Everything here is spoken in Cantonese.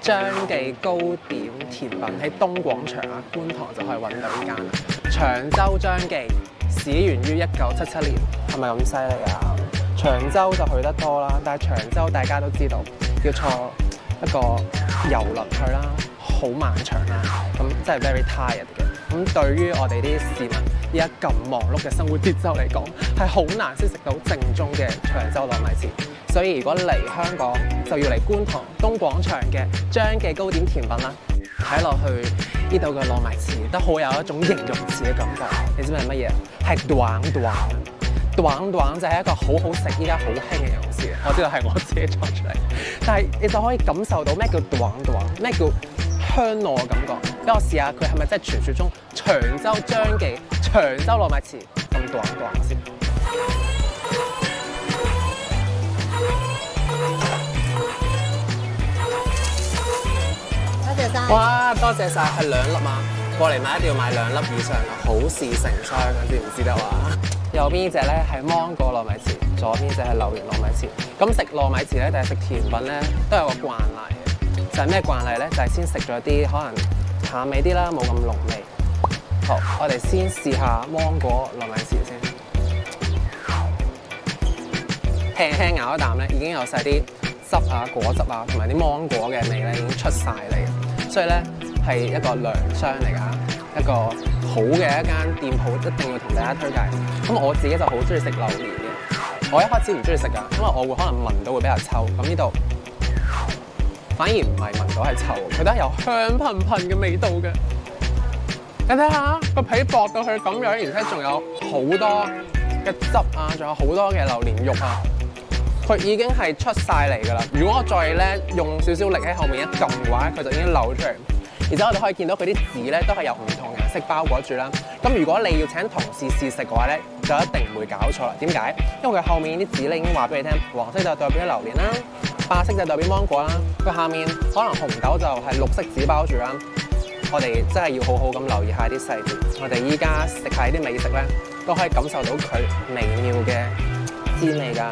張記糕點甜品喺東廣場啊，觀塘就可以揾到呢間啦。長洲張記始源於1977年，係咪咁犀利啊？長洲就去得多啦，但係長洲大家都知道要坐一個遊輪去啦，好漫長啦，咁真係 very tired 嘅。咁對於我哋啲市民依家咁忙碌嘅生活節奏嚟講，係好難先食到正宗嘅長洲糯米糍。所以如果嚟香港就要嚟觀塘東廣場嘅張記糕點甜品啦。睇落去呢度嘅糯米糍都好有一種形容詞嘅感覺。你知唔知係乜嘢？係短短。短短就係一個好好食，依家好興嘅形容詞。我知道係我自己作出嚟，但係你就可以感受到咩叫短短，咩叫香糯嘅感覺。俾我試下佢係咪真係傳説中長洲張記長洲糯米糍咁短短先。多謝晒。哇，多謝晒，係2粒啊！過嚟買一定要買2粒以上啊，好事成雙啊，知唔知道啊？右邊呢隻咧係芒果糯米糍，左邊隻係榴蓮糯米糍。咁食糯米糍咧定係食甜品咧，都有個慣例嘅。就係咩慣例咧？就係先食咗啲可能淡味啲啦，冇咁濃味。好，我哋先試下芒果糯米糍先。輕輕咬一啖咧，已經有晒啲汁啊、果汁啊，同埋啲芒果嘅味咧，已經出晒嚟。所以咧係一個良商嚟㗎，一個好嘅一間店鋪，一定要同大家推介。咁我自己就好中意食榴蓮嘅，我一開始唔中意食㗎，因為我會可能聞到會比較臭。咁呢度反而唔係聞到係臭，佢都係有香噴噴嘅味道嘅。你睇下個皮薄到佢咁樣，而且仲有好多嘅汁啊，仲有好多嘅榴蓮肉啊。佢已經係出晒嚟㗎啦！如果我再咧用少少力喺後面一撳嘅話，佢就已經流出嚟。而且我哋可以見到佢啲紙咧都係有唔同顏色包裹住啦。咁如果你要請同事試食嘅話咧，就一定唔會搞錯啦。點解？因為佢後面啲紙咧已經話俾你聽，黃色就代表榴蓮啦，白色就代表芒果啦。佢下面可能紅豆就係綠色紙包住啦。我哋真係要好好咁留意下啲細節。我哋依家食下啲美食咧，都可以感受到佢微妙嘅滋味㗎。